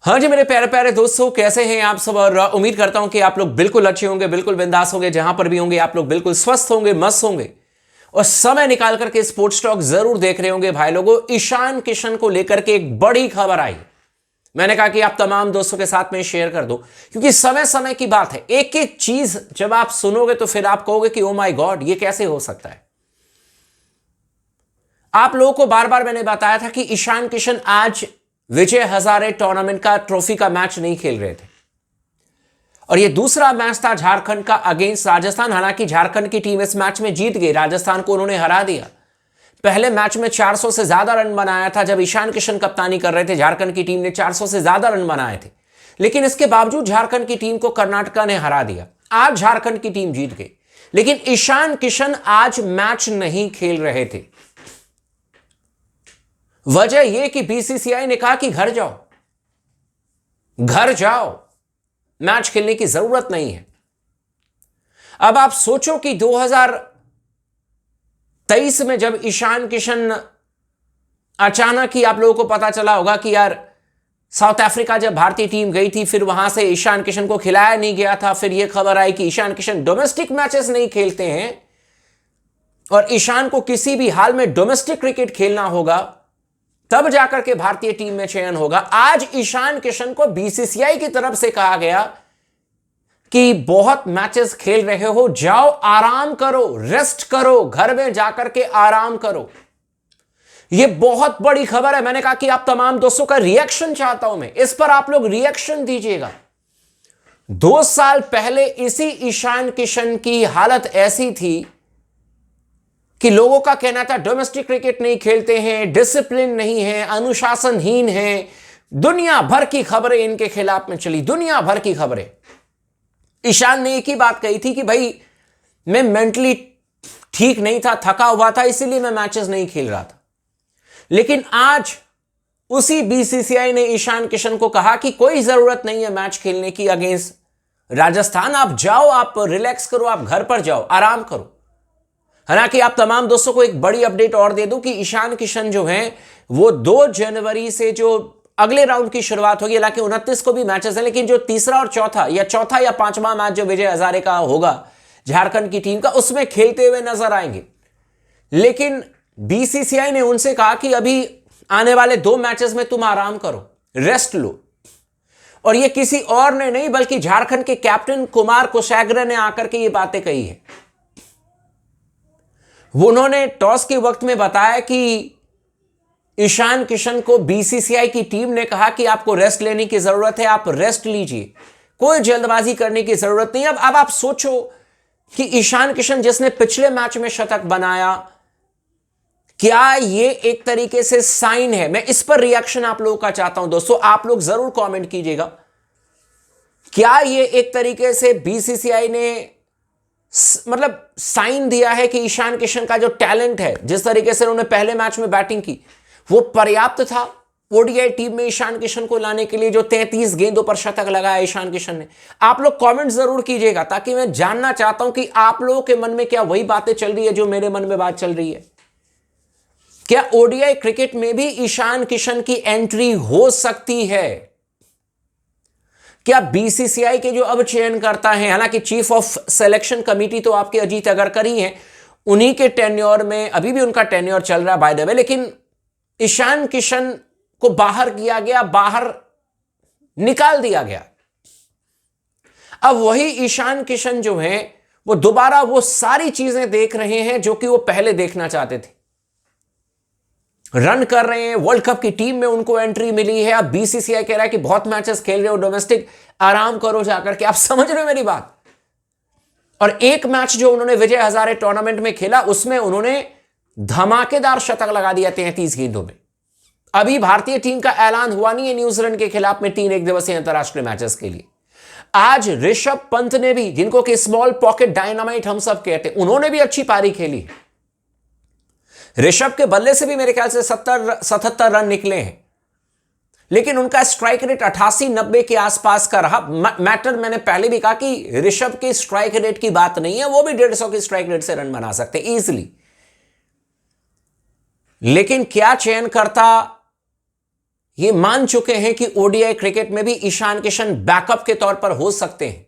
हाँ जी मेरे प्यारे प्यारे दोस्तों, कैसे हैं आप सब। और उम्मीद करता हूं कि आप लोग बिल्कुल अच्छे होंगे, बिल्कुल बिंदास होंगे, जहां पर भी होंगे आप लोग बिल्कुल स्वस्थ होंगे, मस्त होंगे और समय निकाल करके स्पोर्ट्स टॉक जरूर देख रहे होंगे। भाई लोगों, ईशान किशन को लेकर के एक बड़ी खबर आई। मैंने कहा कि आप तमाम दोस्तों के साथ में शेयर कर दो, क्योंकि समय समय की बात है। एक एक चीज जब आप सुनोगे तो फिर आप कहोगे कि ओ माय गॉड, ये कैसे हो सकता है। आप लोगों को बार बार मैंने बताया था कि ईशान किशन आज विजय हजारे टूर्नामेंट का ट्रॉफी का मैच नहीं खेल रहे थे और यह दूसरा मैच था झारखंड का अगेंस्ट राजस्थान। हालांकि झारखंड की टीम इस मैच में जीत गई, राजस्थान को उन्होंने हरा दिया। पहले मैच में 400 से ज्यादा रन बनाया था जब ईशान किशन कप्तानी कर रहे थे। झारखंड की टीम ने 400 से ज्यादा रन बनाए थे, लेकिन इसके बावजूद झारखंड की टीम को कर्नाटका ने हरा दिया। आज झारखंड की टीम जीत गई, लेकिन ईशान किशन आज मैच नहीं खेल रहे थे। वजह यह कि बीसीसीआई ने कहा कि घर जाओ, घर जाओ, मैच खेलने की जरूरत नहीं है। अब आप सोचो कि 2023 में जब ईशान किशन अचानक ही आप लोगों को पता चला होगा कि यार साउथ अफ्रीका जब भारतीय टीम गई थी, फिर वहां से ईशान किशन को खिलाया नहीं गया था। फिर यह खबर आई कि ईशान किशन डोमेस्टिक मैचेस नहीं खेलते हैं और ईशान को किसी भी हाल में डोमेस्टिक क्रिकेट खेलना होगा, तब जाकर के भारतीय टीम में चयन होगा। आज ईशान किशन को बीसीसीआई की तरफ से कहा गया कि बहुत मैचेस खेल रहे हो, जाओ आराम करो, रेस्ट करो, घर में जाकर के आराम करो। यह बहुत बड़ी खबर है। मैंने कहा कि आप तमाम दोस्तों का रिएक्शन चाहता हूं मैं, इस पर आप लोग रिएक्शन दीजिएगा। 2 साल पहले इसी ईशान किशन की हालत ऐसी थी कि लोगों का कहना था डोमेस्टिक क्रिकेट नहीं खेलते हैं, डिसिप्लिन नहीं है, अनुशासनहीन है। दुनिया भर की खबरें इनके खिलाफ में चली, दुनिया भर की खबरें। ईशान ने एक ही बात कही थी कि भाई मैं मेंटली ठीक नहीं था, थका हुआ था, इसीलिए मैं मैचेस नहीं खेल रहा था। लेकिन आज उसी बीसीसीआई ने ईशान किशन को कहा कि कोई जरूरत नहीं है मैच खेलने की अगेंस्ट राजस्थान। आप जाओ, आप रिलैक्स करो, आप घर पर जाओ, आराम करो। हालांकि आप तमाम दोस्तों को एक बड़ी अपडेट और दे दूं कि ईशान किशन जो हैं वो 2 जनवरी से जो अगले राउंड की शुरुआत होगी। हालांकि 29 को भी मैचेस हैं, लेकिन जो तीसरा और चौथा या पांचवा मैच जो विजय हजारे का होगा झारखंड की टीम का, उसमें खेलते हुए नजर आएंगे। लेकिन बीसीसीआई ने उनसे कहा कि अभी आने वाले 2 मैचेस में तुम आराम करो, रेस्ट लो। और यह किसी और ने नहीं बल्कि झारखंड के कैप्टन कुमार कोशाग्रे ने आकर के ये बातें कही है। उन्होंने टॉस के वक्त में बताया कि ईशान किशन को बीसीसीआई की टीम ने कहा कि आपको रेस्ट लेने की जरूरत है, आप रेस्ट लीजिए, कोई जल्दबाजी करने की जरूरत नहीं। अब आप सोचो कि ईशान किशन जिसने पिछले मैच में शतक बनाया, क्या ये एक तरीके से साइन है? मैं इस पर रिएक्शन आप लोगों का चाहता हूं दोस्तों, आप लोग जरूर कमेंट कीजिएगा। क्या ये एक तरीके से बीसीसीआई ने मतलब साइन दिया है कि ईशान किशन का जो टैलेंट है, जिस तरीके से उन्होंने पहले मैच में बैटिंग की, वो पर्याप्त था ओडीआई टीम में ईशान किशन को लाने के लिए? जो 33 गेंदों पर शतक लगाया ईशान किशन ने। आप लोग कमेंट जरूर कीजिएगा, ताकि मैं जानना चाहता हूं कि आप लोगों के मन में क्या वही बातें चल रही है जो मेरे मन में बात चल रही है। क्या ओडीआई क्रिकेट में भी ईशान किशन की एंट्री हो सकती है? क्या बीसीसीआई के जो अब चयन करता है, हालांकि चीफ ऑफ सिलेक्शन कमेटी तो आपके अजीत अगरकर ही हैं, उन्हीं के टेन्योर में अभी भी उनका टेन्योर चल रहा है बाय द वे, लेकिन ईशान किशन को बाहर किया गया, बाहर निकाल दिया गया। अब वही ईशान किशन जो है वो दोबारा वो सारी चीजें देख रहे हैं जो कि वो पहले देखना चाहते थे। रन कर रहे हैं, वर्ल्ड कप की टीम में उनको एंट्री मिली है। अब बीसीसीआई कह रहा है कि बहुत मैचेस खेल रहे हो डोमेस्टिक, आराम करो जाकर के। आप समझ रहे हो मेरी बात? और एक मैच जो उन्होंने विजय हजारे टूर्नामेंट में खेला, उसमें उन्होंने धमाकेदार शतक लगा दिया 33 गेंदों में। अभी भारतीय टीम का ऐलान हुआ नहीं है न्यूजीलैंड के खिलाफ में 3 एक दिवसीय अंतरराष्ट्रीय मैचेस के लिए। आज ऋषभ पंत ने भी, जिनको कि स्मॉल पॉकेट डायनामाइट हम सब कहते हैं, उन्होंने भी अच्छी पारी खेली। ऋषभ के बल्ले से भी मेरे ख्याल से 77 रन निकले हैं, लेकिन उनका स्ट्राइक रेट 88-90 के आसपास का रहा। मैटर मैंने पहले भी कहा कि ऋषभ के स्ट्राइक रेट की बात नहीं है, वो भी 150 के स्ट्राइक रेट से रन बना सकते इजीली। लेकिन क्या चयनकर्ता ये मान चुके हैं कि ओडीआई क्रिकेट में भी ईशान किशन बैकअप के तौर पर हो सकते हैं,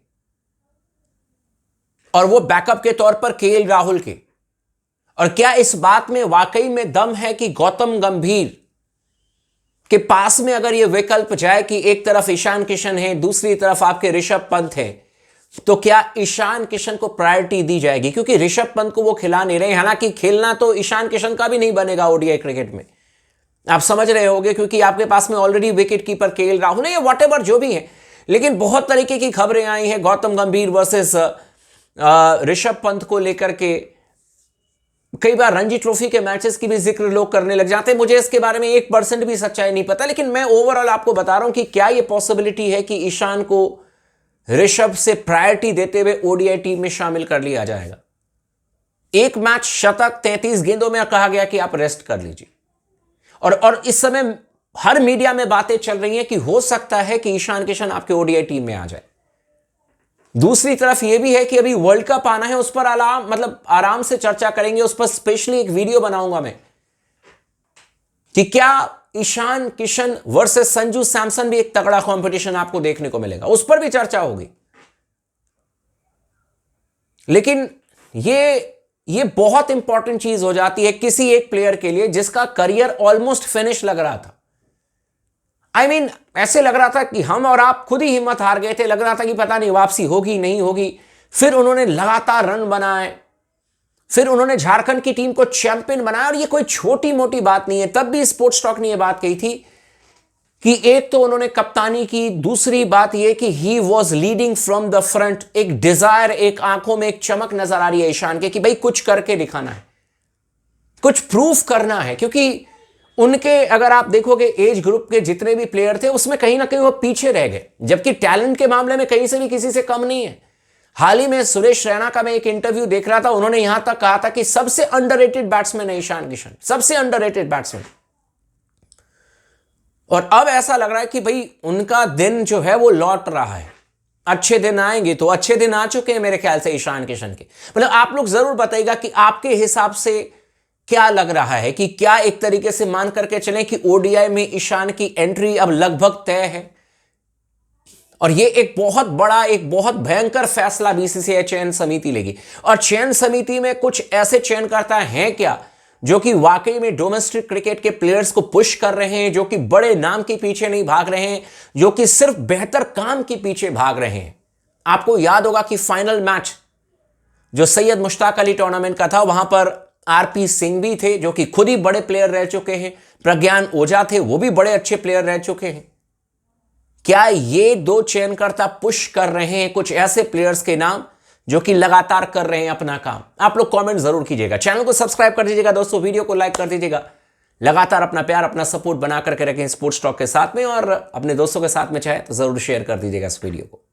और वो बैकअप के तौर पर केएल राहुल के। और क्या इस बात में वाकई में दम है कि गौतम गंभीर के पास में अगर ये विकल्प जाए कि एक तरफ ईशान किशन है, दूसरी तरफ आपके ऋषभ पंत है, तो क्या ईशान किशन को प्रायोरिटी दी जाएगी? क्योंकि ऋषभ पंत को वो खिला नहीं रहे। हालांकि खेलना तो ईशान किशन का भी नहीं बनेगा ओडीआई क्रिकेट में, आप समझ रहे होंगे, क्योंकि आपके पास में already wicket keeper KL Rahul है या व्हाटएवर जो भी है। लेकिन बहुत तरीके की खबरें आई हैं गौतम गंभीर वर्सेस ऋषभ पंत को लेकर के। कई बार रणजी ट्रॉफी के मैचेस की भी जिक्र लोग करने लग जाते हैं। मुझे इसके बारे में 1% भी सच्चाई नहीं पता, लेकिन मैं ओवरऑल आपको बता रहा हूं कि क्या यह पॉसिबिलिटी है कि ईशान को ऋषभ से प्रायोरिटी देते हुए ओडीआई टीम में शामिल कर लिया जाएगा। एक मैच शतक 33 गेंदों में कहा गया कि आप रेस्ट कर लीजिए, और इस समय हर मीडिया में बातें चल रही हैं कि हो सकता है कि ईशान किशन आपके ओडीआई टीम में आ जाए। दूसरी तरफ यह भी है कि अभी वर्ल्ड कप आना है, उस पर आराम से चर्चा करेंगे, उस पर स्पेशली एक वीडियो बनाऊंगा मैं कि क्या ईशान किशन वर्सेस संजू सैमसन भी एक तगड़ा कंपटीशन आपको देखने को मिलेगा, उस पर भी चर्चा होगी। लेकिन ये बहुत इंपॉर्टेंट चीज हो जाती है किसी एक प्लेयर के लिए जिसका करियर ऑलमोस्ट फिनिश लग रहा था। I mean, ऐसे लग रहा था कि हम और आप खुद ही हिम्मत हार गए थे, लग रहा था कि पता नहीं वापसी होगी नहीं होगी। फिर उन्होंने लगातार रन बनाए, फिर उन्होंने झारखंड की टीम को चैंपियन बनाया, और ये कोई छोटी मोटी बात नहीं है। तब भी स्पोर्ट्स टॉक ने यह बात कही थी कि एक तो उन्होंने कप्तानी की, दूसरी बात यह कि he was leading from the front. एक डिजायर, एक आंखों में एक चमक नजर आ रही है ईशान के कि भाई कुछ करके दिखाना है, कुछ प्रूफ करना है। क्योंकि उनके अगर आप देखोगे एज ग्रुप के जितने भी प्लेयर थे उसमें कहीं ना कहीं वो पीछे रह गए, जबकि टैलेंट के मामले में कहीं से भी किसी से कम नहीं है। हाल ही में सुरेश रैना का मैं एक इंटरव्यू देख रहा था, उन्होंने यहां तक कहा था कि सबसे अंडररेटेड बैट्समैन है ईशान किशन, सबसे अंडररेटेड बैट्समैन। और अब ऐसा लग रहा है कि भाई उनका दिन जो है वो लौट रहा है। अच्छे दिन आएंगे, तो अच्छे दिन आ चुके हैं मेरे ख्याल से ईशान किशन के। मतलब आप लोग जरूर बताइएगा कि आपके हिसाब से क्या लग रहा है, कि क्या एक तरीके से मान करके चलें कि ओडीआई में ईशान की एंट्री अब लगभग तय है, और ये एक बहुत बड़ा, एक बहुत भयंकर फैसला बीसीसीआई चयन समिति लेगी। और चयन समिति में कुछ ऐसे चयनकर्ता हैं क्या जो कि वाकई में डोमेस्टिक क्रिकेट के प्लेयर्स को पुश कर रहे हैं, जो कि बड़े नाम के पीछे नहीं भाग रहे हैं, जो कि सिर्फ बेहतर काम के पीछे भाग रहे हैं। आपको याद होगा कि फाइनल मैच जो सैयद मुश्ताक अली टूर्नामेंट का था, वहां पर आरपी सिंह भी थे जो कि खुद ही बड़े प्लेयर रह चुके हैं, प्रज्ञान ओझा थे, वो भी बड़े अच्छे प्लेयर रह चुके हैं। क्या ये दो चयनकर्ता पुश कर रहे हैं कुछ ऐसे प्लेयर्स के नाम जो कि लगातार कर रहे हैं अपना काम? आप लोग कमेंट जरूर कीजिएगा, चैनल को सब्सक्राइब कर दीजिएगा दोस्तों, वीडियो को लाइक कर दीजिएगा। लगातार अपना प्यार, अपना सपोर्ट बना करके रखें स्पोर्ट्स टॉक के साथ में, और अपने दोस्तों के साथ में चाहे तो जरूर शेयर कर दीजिएगा इस वीडियो को।